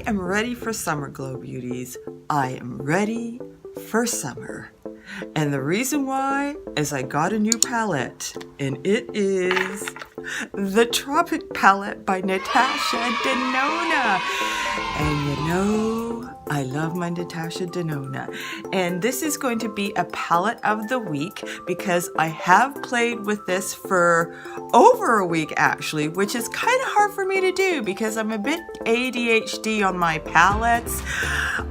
am ready for summer, Glow Beauties. I am ready for summer. And the reason why is I got a new palette, and it is the Tropic palette by Natasha Denona. And you know, I love my Natasha Denona. And this is going to be a palette of the week because I have played with this for over a week actually, which is kind of hard for me to do because I'm a bit ADHD on my palettes.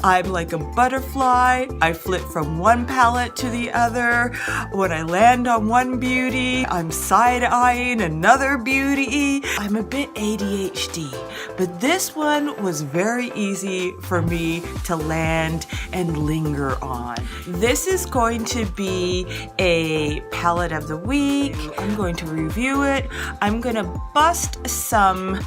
I'm like a butterfly. I flip from one palette to the other. When I land on one beauty, I'm side-eyeing another beauty. I'm a bit ADHD, but this one was very easy for me to land and linger on. This is going to be a palette of the week. I'm going to review it. I'm going to bust some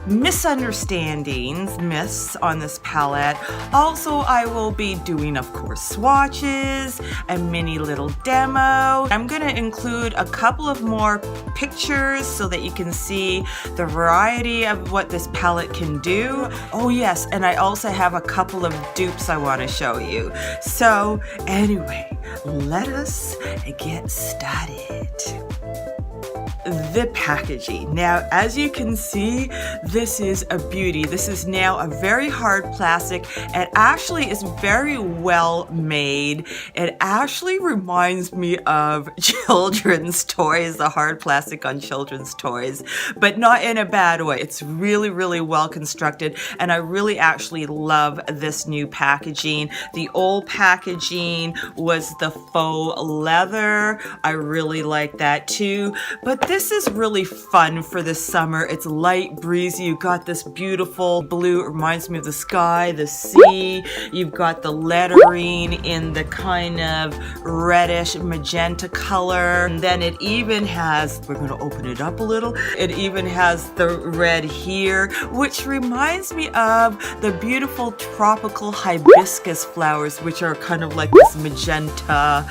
misunderstandings, myths on this palette. Also, I will be doing, of course, swatches, a mini little demo. I'm going to include a couple of more pictures so that you can see the variety of what this palette can do. Oh yes, and I also have a couple of dupes I want to show you. So anyway, let us get started. The packaging. Now, as you can see, this is a beauty. This is now a very hard plastic. It actually is very well made. It actually reminds me of children's toys, the hard plastic on children's toys, but not in a bad way. It's really, really well constructed, and I really actually love this new packaging. The old packaging was the faux leather. I really like that too, but this is really fun for the summer. It's light, breezy. You've got this beautiful blue. It reminds me of the sky, the sea. You've got the lettering in the kind of reddish magenta color. And then it even has, we're going to open it up a little, it even has the red here, which reminds me of the beautiful tropical hibiscus flowers, which are kind of like this magenta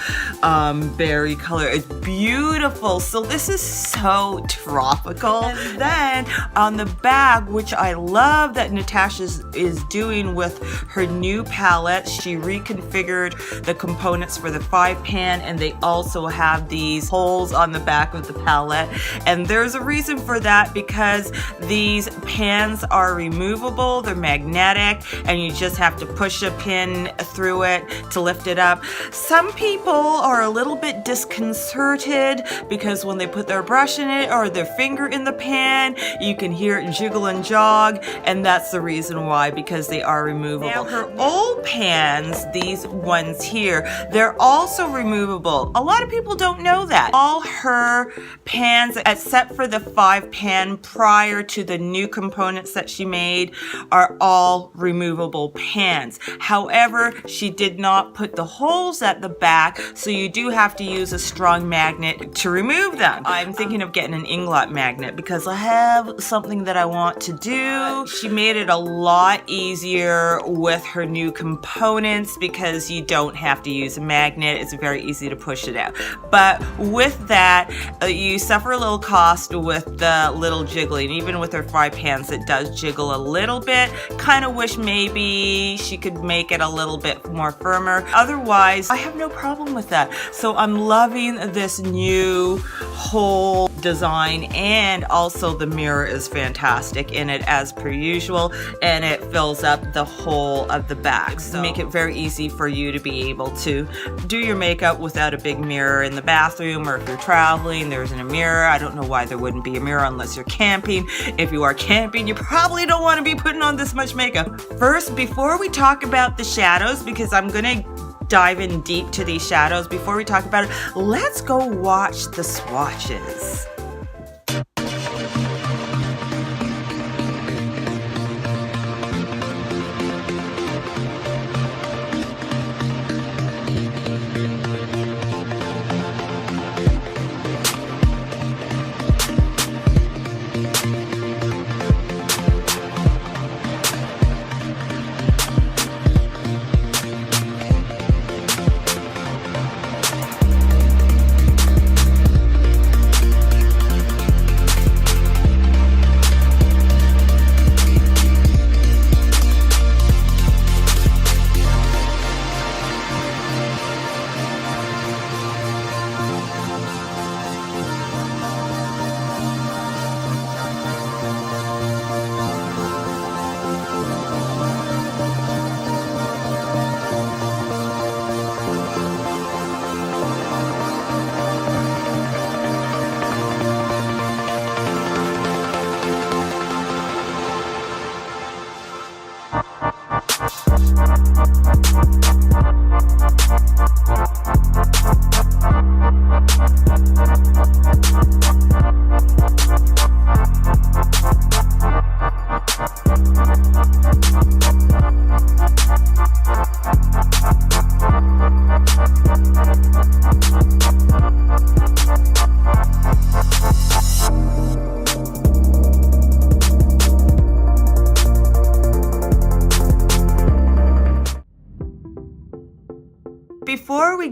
berry color. It's beautiful. So this is so tropical. And then on the back, which I love that Natasha is doing with her new palette, she reconfigured the components for the 5-pan, and they also have these holes on the back of the palette. And there's a reason for that, because these pans are removable, they're magnetic, and you just have to push a pin through it to lift it up. Some people are a little bit disconcerted because when they put their brush in it or their finger in the pan, you can hear it jiggle and jog, and that's the reason why, because they are removable. Now, her old pans, these ones here, they're also removable. A lot of people don't know that. All her pans, except for the 5-pan prior to the new components that she made, are all removable pans. However, she did not put the holes at the back, so you do have to use a strong magnet to remove them. I'm thinking of getting an inglot magnet because I have something that I want to do. She made it a lot easier with her new components because you don't have to use a magnet. It's very easy to push it out. But with that, you suffer a little cost with the little jiggling. Even with her 5 pans, it does jiggle a little bit. Kind of wish maybe she could make it a little bit more firmer. Otherwise, I have no problem with that. So I'm loving this new whole design, and also the mirror is fantastic in it as per usual, and it fills up the whole of the back. So make it very easy for you to be able to do your makeup without a big mirror in the bathroom, or if you're traveling, there isn't a mirror. I don't know why there wouldn't be a mirror unless you're camping. If you are camping, you probably don't want to be putting on this much makeup. First, before we talk about the shadows, because I'm gonna dive in deep to these shadows, before we talk about it, let's go watch the swatches.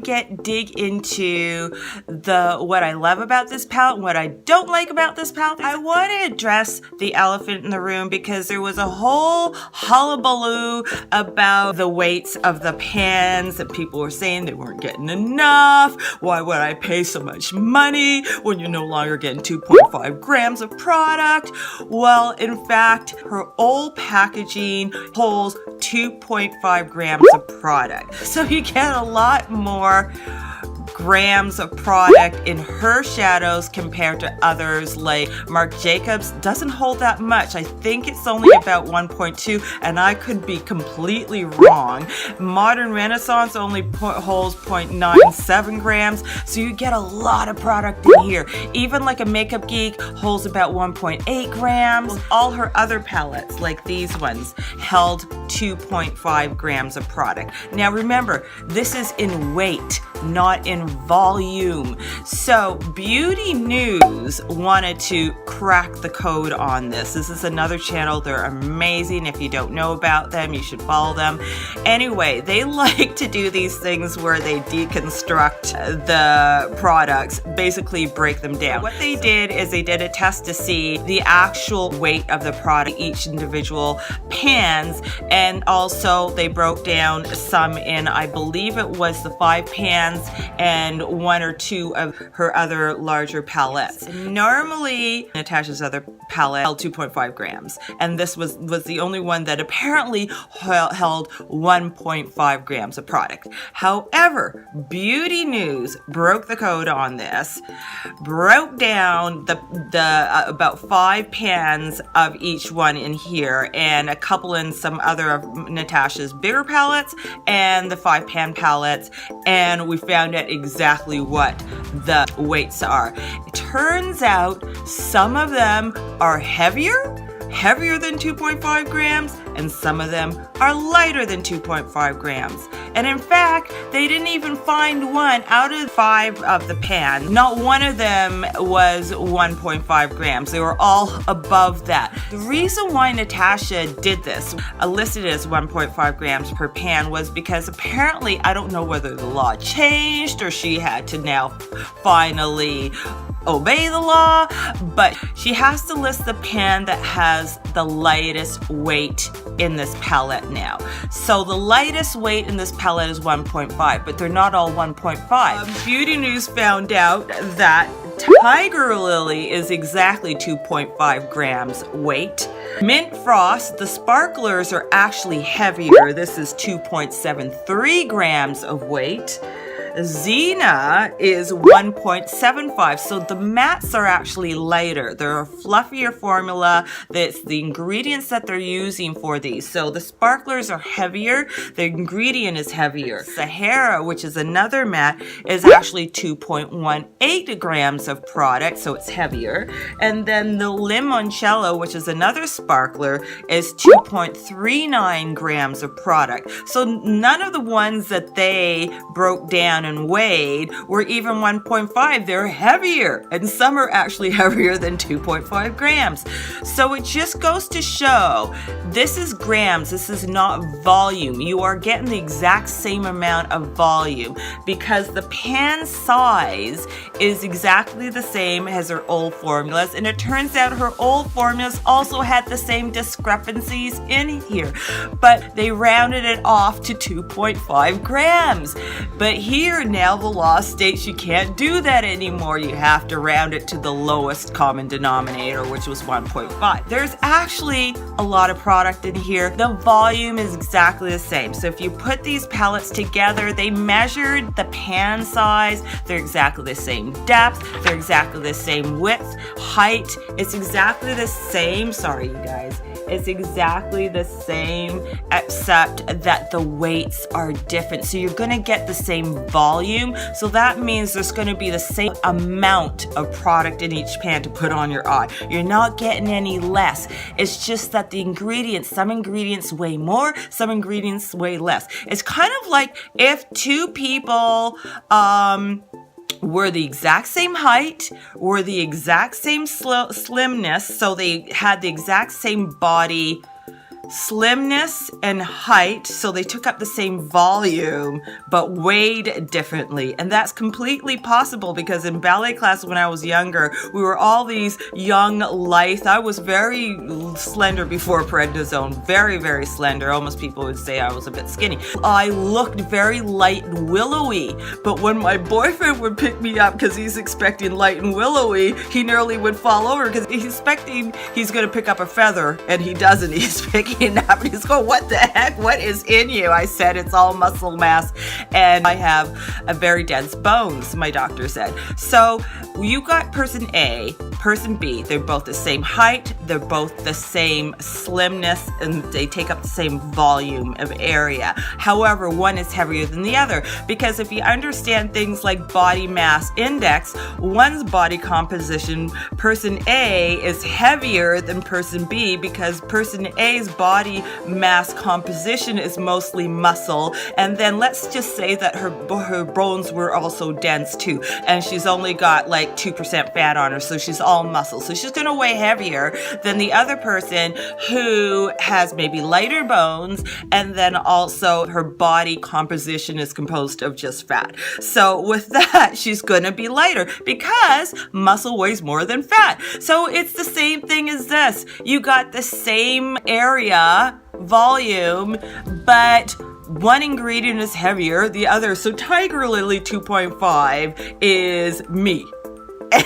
dig into what I love about this palette and what I don't like about this palette, I want to address the elephant in the room, because there was a whole hullabaloo about the weights of the pans, and people were saying they weren't getting enough. Why would I pay so much money when you're no longer getting 2.5 grams of product? Well, in fact, her old packaging holds 2.5 grams of product. So you get a lot more grams of product in her shadows compared to others like Marc Jacobs. Doesn't hold that much. I think it's only about 1.2, and I could be completely wrong. Modern Renaissance only holds 0.97 grams, so you get a lot of product in here. Even like a Makeup Geek holds about 1.8 grams. All her other palettes, like these ones, held 2.5 grams of product. Now remember, this is in weight, not in volume. So Beauty News wanted to crack the code on this. This is another channel. They're amazing. If you don't know about them, you should follow them. Anyway, they like to do these things where they deconstruct the products, basically break them down. What they did is they did a test to see the actual weight of the product, each individual pans, and also they broke down some in, I believe it was the 5 pans and 1 or 2 of her other larger palettes. Normally, Natasha's other palette held 2.5 grams, and this was the only one that apparently held 1.5 grams of product. However, Beauty News broke the code on this, broke down the about 5 pans of each one in here, and a couple in some other of Natasha's bigger palettes, and the 5 pan palettes, and we found out exactly what the weights are. It turns out some of them are heavier than 2.5 grams, and some of them are lighter than 2.5 grams. And in fact, they didn't even find one out of 5 of the pans. Not one of them was 1.5 grams. They were all above that. The reason why Natasha did this, listed as 1.5 grams per pan, was because apparently, I don't know whether the law changed or she had to now finally obey the law, but she has to list the pan that has the lightest weight in this palette now. So the lightest weight in this palette is 1.5, but they're not all 1.5. Beauty News found out that Tiger Lily is exactly 2.5 grams weight. Mint Frost, the sparklers, are actually heavier. This is 2.73 grams of weight. Xena is 1.75, so the mattes are actually lighter. They're a fluffier formula. That's the ingredients that they're using for these. So the sparklers are heavier, the ingredient is heavier. Sahara, which is another matte, is actually 2.18 grams of product, so it's heavier. And then the Limoncello, which is another sparkler, is 2.39 grams of product. So none of the ones that they broke down and weighed were even 1.5. They're heavier, and some are actually heavier than 2.5 grams. So it just goes to show, this is grams, this is not volume. You are getting the exact same amount of volume because the pan size is exactly the same as her old formulas, and it turns out her old formulas also had the same discrepancies in here, but they rounded it off to 2.5 grams. But here now the law states you can't do that anymore. You have to round it to the lowest common denominator, which was 1.5. There's actually a lot of product in here. The volume is exactly the same. So if you put these palettes together, they measured the pan size. They're exactly the same depth. They're exactly the same width, height. It's exactly the same. Sorry, you guys. It's exactly the same, except that the weights are different. So you're gonna get the same volume. So that means there's gonna be the same amount of product in each pan to put on your eye. You're not getting any less. It's just that the ingredients, some ingredients weigh more, some ingredients weigh less. It's kind of like if 2 people, were the exact same height, were the exact same slimness, so they had the exact same body slimness and height, so they took up the same volume but weighed differently. And that's completely possible because in ballet class when I was younger, we were all these young, lithe. I was very slender before prednisone, very, very slender. Almost people would say I was a bit skinny. I looked very light and willowy, but when my boyfriend would pick me up because he's expecting light and willowy, he nearly would fall over because he's expecting he's going to pick up a feather, and he doesn't. He's picking up and he's going, what the heck? What is in you? I said, it's all muscle mass, and I have a very dense bones, my doctor said. So you got person A, person B. They're both the same height, they're both the same slimness, and they take up the same volume of area. However, one is heavier than the other, because if you understand things like body mass index, one's body composition, person A is heavier than person B because person A's body mass composition is mostly muscle, and then let's just say that her bones were also dense too, and she's only got like 2% fat on her, so she's all muscle, so she's going to weigh heavier than the other person who has maybe lighter bones, and then also her body composition is composed of just fat. So with that, she's going to be lighter because muscle weighs more than fat. So it's the same thing as this. You got the same area, volume, but one ingredient is heavier, the other. So Tiger Lily 2.5 is me.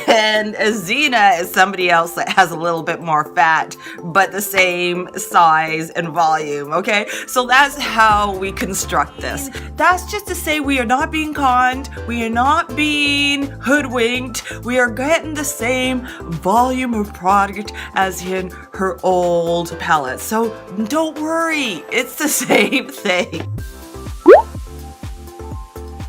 And Xena is somebody else that has a little bit more fat, but the same size and volume, okay? So that's how we construct this. That's just to say we are not being conned, we are not being hoodwinked, we are getting the same volume of product as in her old palette. So don't worry, it's the same thing.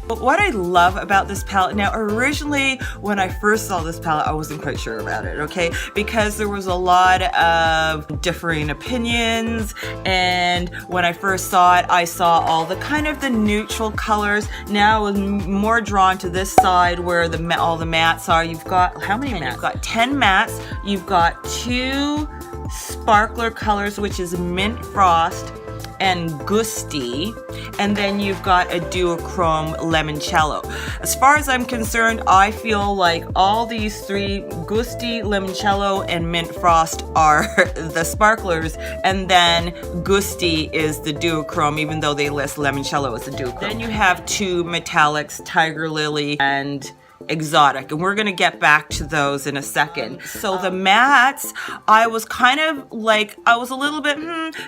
But what I love about this palette, now originally when I first saw this palette, I wasn't quite sure about it, okay? Because there was a lot of differing opinions, and when I first saw it, I saw all the kind of the neutral colors. Now I was more drawn to this side where all the mattes are. You've got, how many mattes? You've got 10 mattes, you've got 2 sparkler colors, which is Mint Frost and Gusty, and then you've got a duochrome limoncello. As far as I'm concerned, I feel like all these 3, Gusty, limoncello, and Mint Frost, are the sparklers, and then Gusty is the duochrome, even though they list limoncello as the duochrome. Then you have 2 metallics, Tiger Lily and Exotic, and we're gonna get back to those in a second. So the mattes, I was kind of like, I was a little bit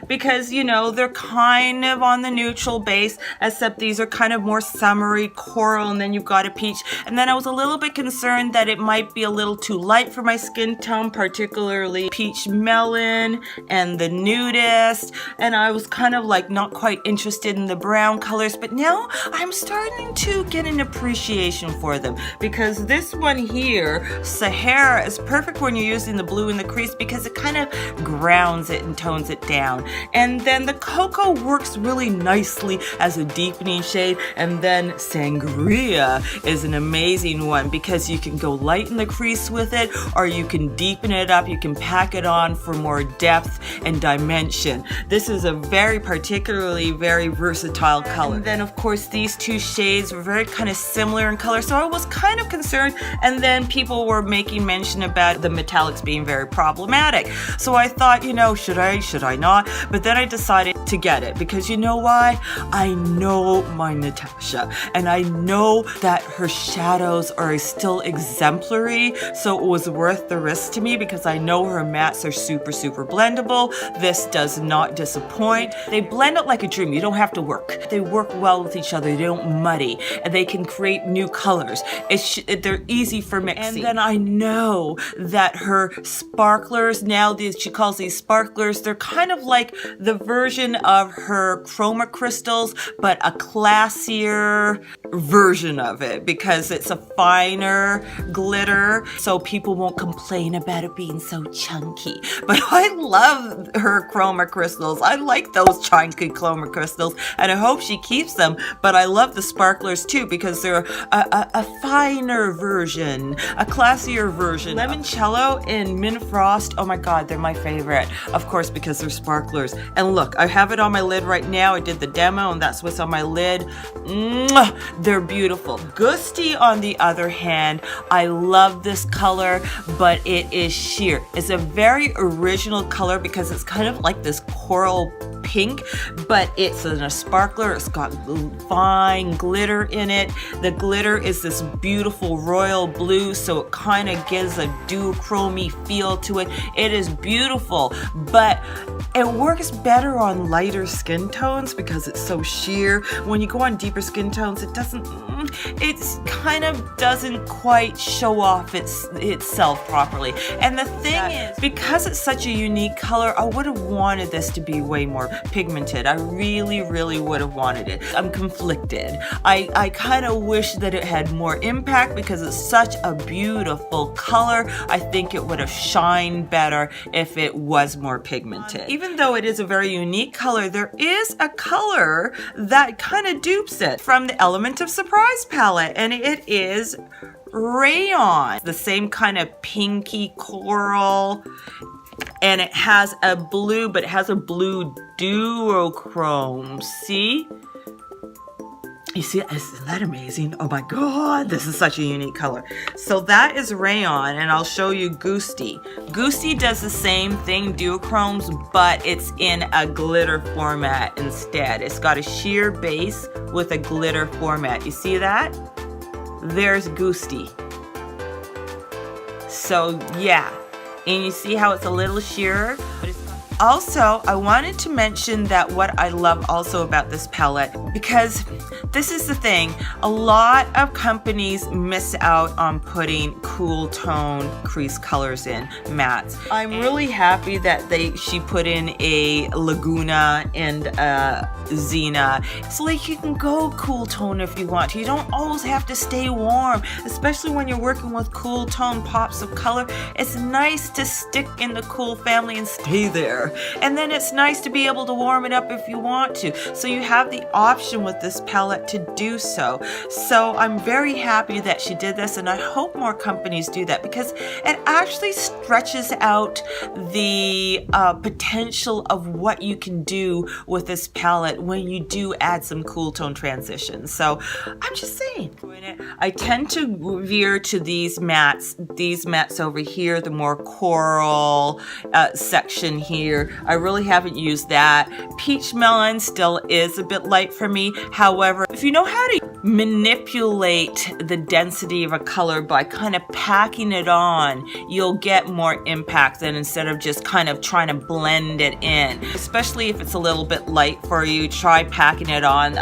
because you know they're kind of on the neutral base, except these are kind of more summery coral, and then you've got a peach, and then I was a little bit concerned that it might be a little too light for my skin tone, particularly peach melon and the nudist, and I was kind of like not quite interested in the brown colors, but now I'm starting to get an appreciation for them, because this one here, Sahara, is perfect when you're using the blue in the crease because it kind of grounds it and tones it down. And then the Cocoa works really nicely as a deepening shade, and then Sangria is an amazing one because you can go light in the crease with it, or you can deepen it up, you can pack it on for more depth and dimension. This is a very very versatile color. And then of course these 2 shades were very kind of similar in color, so I was kind of concerned, and then people were making mention about the metallics being very problematic. So I thought, you know, should I not? But then I decided to get it because you know why? I know my Natasha, and I know that her shadows are still exemplary, so it was worth the risk to me because I know her mattes are super blendable. This does not disappoint. They blend out like a dream. You don't have to work. They work well with each other. They don't muddy, and they can create new colors. They're easy for mixing. And then I know that her sparklers, now she calls these sparklers, they're kind of like the version of her chroma crystals, but a classier version of it because it's a finer glitter, so people won't complain about it being so chunky. But I love her chroma crystals. I like those chunky chroma crystals, and I hope she keeps them, but I love the sparklers too because they're a fine finer version, a classier version. Limoncello and Mint Frost, oh my God, they're my favorite. Of course, because they're sparklers. And look, I have it on my lid right now. I did the demo and that's what's on my lid. Mwah! They're beautiful. Gusty, on the other hand, I love this color, but it is sheer. It's a very original color because it's kind of like this coral pink, but it's in a sparkler. It's got fine glitter in it. The glitter is this beautiful royal blue, so it kind of gives a duochrome feel to it. It is beautiful, but it works better on lighter skin tones because it's so sheer. When you go on deeper skin tones, it kind of doesn't quite show off itself properly. And the thing is, because it's such a unique color, I would have wanted this to be way more pigmented. I really, really would have wanted it. I'm conflicted. I kind of wish that it had more impact because it's such a beautiful color. I think it would have shined better if it was more pigmented. Even though it is a very unique color, there is a color that kind of dupes it from the Element of Surprise palette, and it is Rayon. The same kind of pinky coral, and it has a blue, but it has a blue duochrome. See? You see, isn't that amazing? Oh my God, this is such a unique color. So that is Rayon, and I'll show you Gusty. Gusty does the same thing, duochromes, but it's in a glitter format instead. It's got a sheer base with a glitter format. You see that? There's Gusty. So yeah, and you see how it's a little sheerer, but it's also, I wanted to mention that what I love also about this palette, because this is the thing, a lot of companies miss out on putting cool tone crease colors in mattes. I'm really happy that she put in a Laguna and a Xena, so like you can go cool tone if you want to. You don't always have to stay warm, especially when you're working with cool tone pops of color. It's nice to stick in the cool family and stay there. And then it's nice to be able to warm it up if you want to. So you have the option with this palette to do so. So I'm very happy that she did this, and I hope more companies do that because it actually stretches out the potential of what you can do with this palette when you do add some cool tone transitions. So I'm just saying. I tend to veer to these mattes over here, the more coral section here. I really haven't used that. Peach Melon still is a bit light for me. However, if you know how to manipulate the density of a color by kind of packing it on, you'll get more impact than instead of just kind of trying to blend it in. Especially if it's a little bit light for you, try packing it on.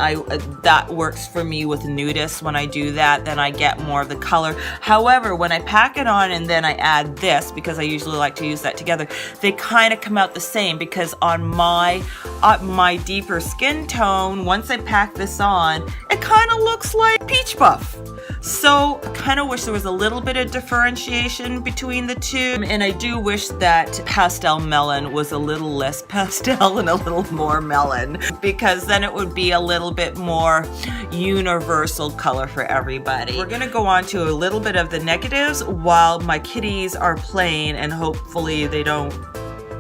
That works for me with nudists. When I do that, then I get more of the color. However, when I pack it on and then I add this, because I usually like to use that together, they kind of come out the same, because on my deeper skin tone, once I pack this on, it kind of looks like peach puff. So I kind of wish there was a little bit of differentiation between the two, and I do wish that Pastel Melon was a little less pastel and a little more melon, because then it would be a little bit more universal color for everybody. We're gonna go on to a little bit of the negatives while my kitties are playing, and hopefully they don't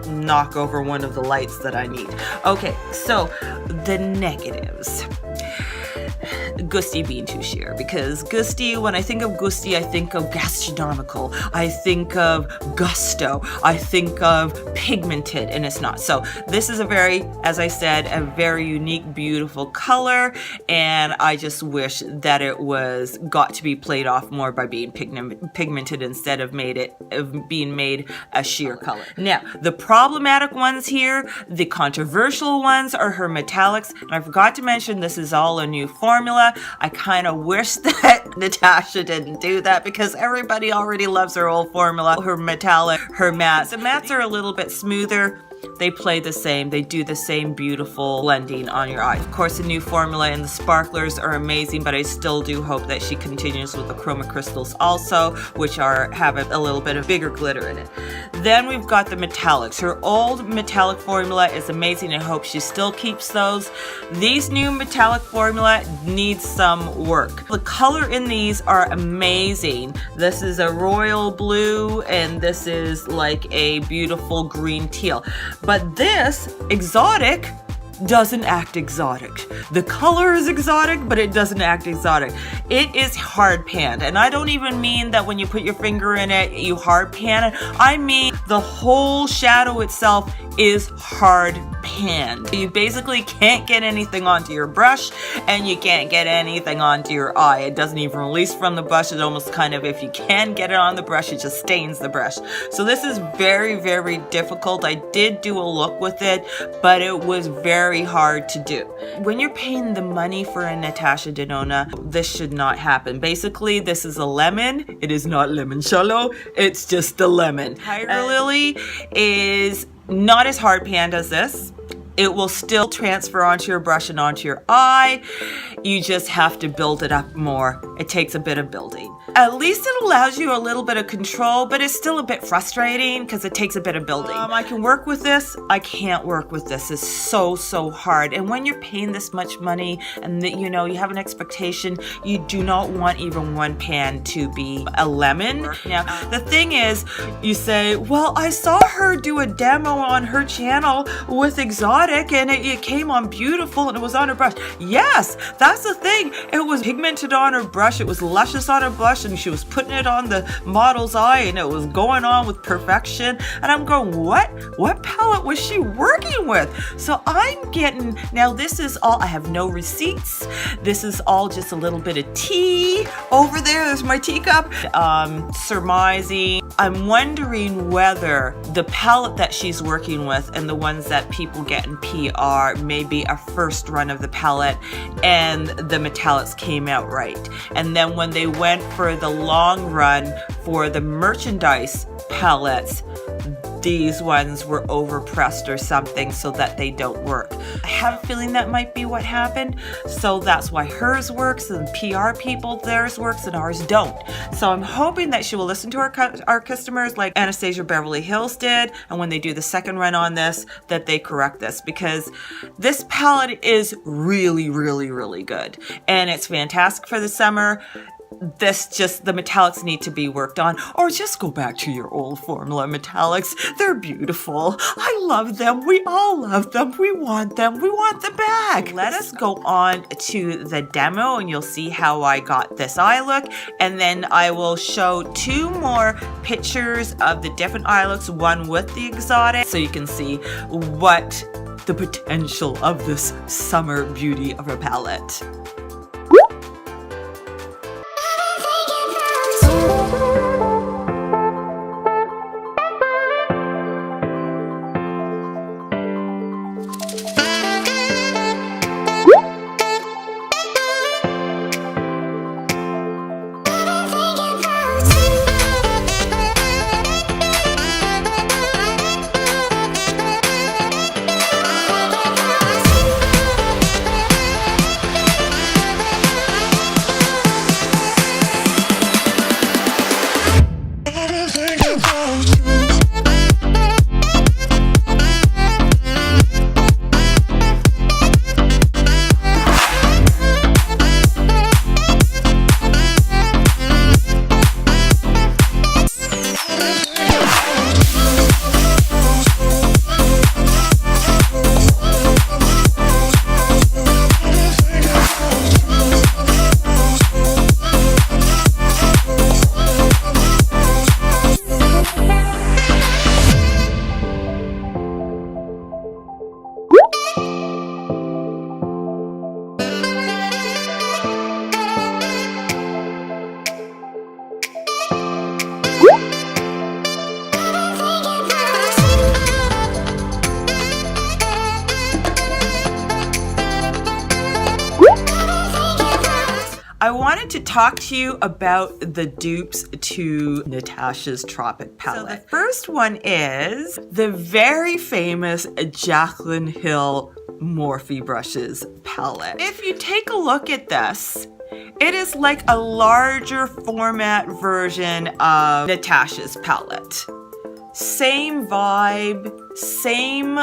knock over one of the lights that I need. Okay, so the negatives. Gusty being too sheer, because Gusty, when I think of Gusty, I think of gastronomical, I think of gusto, I think of pigmented, and it's not. So this is a very, as I said, a very unique, beautiful color, and I just wish that it got to be played off more by being pigmented instead of being made a sheer color. Now, the problematic ones here, the controversial ones, are her metallics, and I forgot to mention this is all a new formula. I kind of wish that Natasha didn't do that, because everybody already loves her old formula, her metallic, her mattes. The mattes are a little bit smoother. They play the same. They do the same beautiful blending on your eye. Of course, the new formula and the sparklers are amazing, but I still do hope that she continues with the chroma crystals also, which have a little bit of bigger glitter in it. Then we've got the metallics. Her old metallic formula is amazing. I hope she still keeps those. These new metallic formula needs some work. The color in these are amazing. This is a royal blue and this is like a beautiful green teal. But this exotic doesn't act exotic. The color is exotic, but it doesn't act exotic. It is hard panned, and I don't even mean that when you put your finger in it, you hard pan it. I mean the whole shadow itself is hard panned. You basically can't get anything onto your brush, and you can't get anything onto your eye. It doesn't even release from the brush. It almost kind of, if you can get it on the brush, it just stains the brush. So this is very, very difficult. I did do a look with it, but it was very hard to do. When you're paying the money for a Natasha Denona, this should not happen. Basically, this is a lemon. It is not limoncello. It's just a lemon. Tiger Lily is not as hard panned as this. It will still transfer onto your brush and onto your eye. You just have to build it up more. It takes a bit of building. At least it allows you a little bit of control, but it's still a bit frustrating because it takes a bit of building. I can work with this. I can't work with this. It's so hard. And when you're paying this much money and that, you know, you have an expectation, you do not want even one pan to be a lemon. Now, the thing is, you say, well, I saw her do a demo on her channel with exotic and it came on beautiful and it was on her brush. Yes, that's the thing. It was pigmented on her brush. It was luscious on her brush and she was putting it on the model's eye and it was going on with perfection. And I'm going, what palette was she working with? So I'm getting, now this is all, I have no receipts. This is all just a little bit of tea. Over there's my teacup. Surmising. I'm wondering whether the palette that she's working with and the ones that people get in PR may be a first run of the palette and the metallics came out right. And then when they went for the long run for the merchandise palettes, these ones were overpressed or something so that they don't work. I have a feeling that might be what happened. So that's why hers works and PR people, theirs works and ours don't. So I'm hoping that she will listen to our customers like Anastasia Beverly Hills did. And when they do the second run on this, that they correct this, because this palette is really good. And it's fantastic for the summer. The metallics need to be worked on, or just go back to your old formula metallics. They're beautiful. I love them. We all love them. We want them. We want them back. Let us go on to the demo and you'll see how I got this eye look. And then I will show two more pictures of the different eye looks, one with the exotic, so you can see what the potential of this summer beauty of a palette. I wanted to talk to you about the dupes to Natasha's Tropic palette. So the first one is the very famous Jaclyn Hill Morphe Brushes palette. If you take a look at this, it is like a larger format version of Natasha's palette. same vibe, same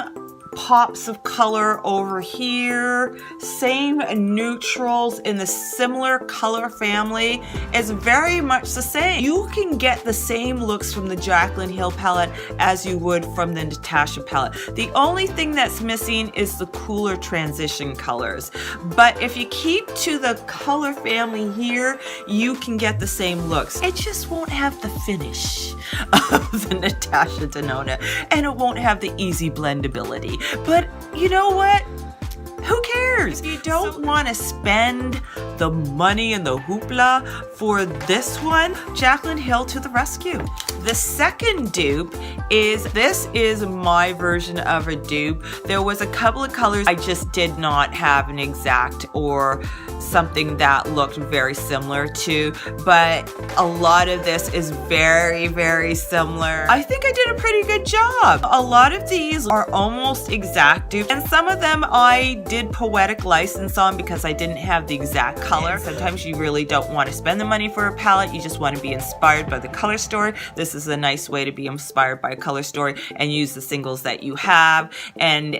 pops of color over here, same neutrals in the similar color family. Is very much the same. You can get the same looks from the Jaclyn Hill palette as you would from the Natasha palette. The only thing that's missing is the cooler transition colors. But if you keep to the color family here, you can get the same looks. It just won't have the finish of the Natasha Denona, and it won't have the easy blendability. But you know what? Who cares? You don't want to spend the money and the hoopla for this one. Jaclyn Hill to the rescue. The second dupe is, this is my version of a dupe. There was a couple of colors I just did not have an exact or something that looked very similar to, but a lot of this is very, very similar. I think I did a pretty good job. A lot of these are almost exact dupes, and some of them I did poetic license on because I didn't have the exact color. Sometimes you really don't want to spend the money for a palette, you just want to be inspired by the color story. This is a nice way to be inspired by a color story and use the singles that you have and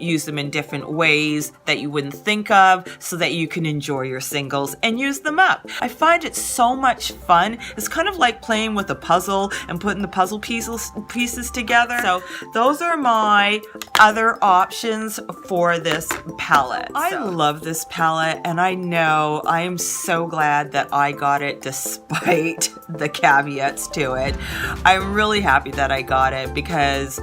use them in different ways that you wouldn't think of so that you can enjoy your singles and use them up. I find it so much fun. It's kind of like playing with a puzzle and putting the puzzle pieces together. So those are my other options for this palette. I love this palette, and I know I am so glad that I got it despite the caveats to it. I'm really happy that I got it because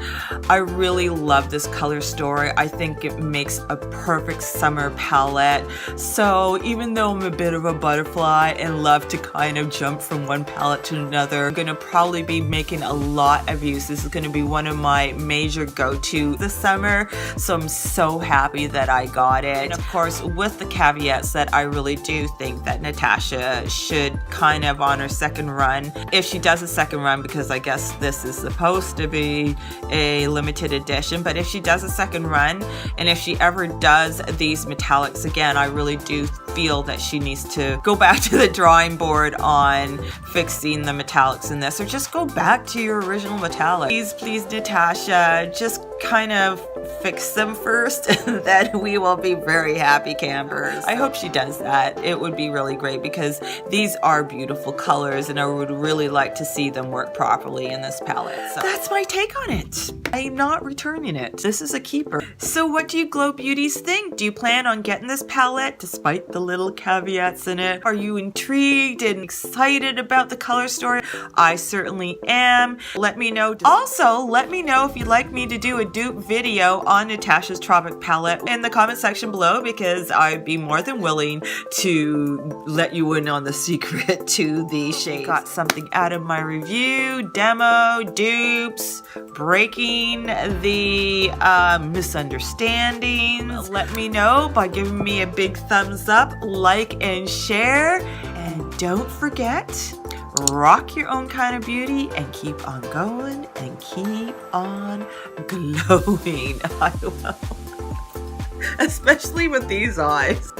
I really love this color story. I think it makes a perfect summer palette. So even though I'm a bit of a butterfly and love to kind of jump from one palette to another, I'm gonna probably be making a lot of use. This is gonna be one of my major go-to this summer. So I'm so happy that I got it. And of course, with the caveats that I really do think that Natasha should kind of on her second run, if she does a second run, because I guess this is supposed to be a limited edition, but if she does a second run and if she ever does these metallics again, I really do feel that she needs to go back to the drawing board on fixing the metallics in this, or just go back to your original metallic. Please, Natasha, just kind of fix them first and then we will be very happy campers. I hope she does that. It would be really great because these are beautiful colors and I would really like to see them work properly in this palette. So that's my take on it. I'm not returning it. This is a keeper. So what do you Glow Beauties think? Do you plan on getting this palette despite the little caveats in it? Are you intrigued and excited about the color story? I certainly am. Let me know. Also, let me know if you'd like me to do a dupe video on Natasha's Tropic palette in the comment section below, because I'd be more than willing to let you in on the secret to the shades. Got something out of my review, demo, dupes, breaking the misunderstandings. Let me know by giving me a big thumbs up, like, and share. And don't forget, rock your own kind of beauty and keep on going and keep on glowing. I will. Especially with these eyes.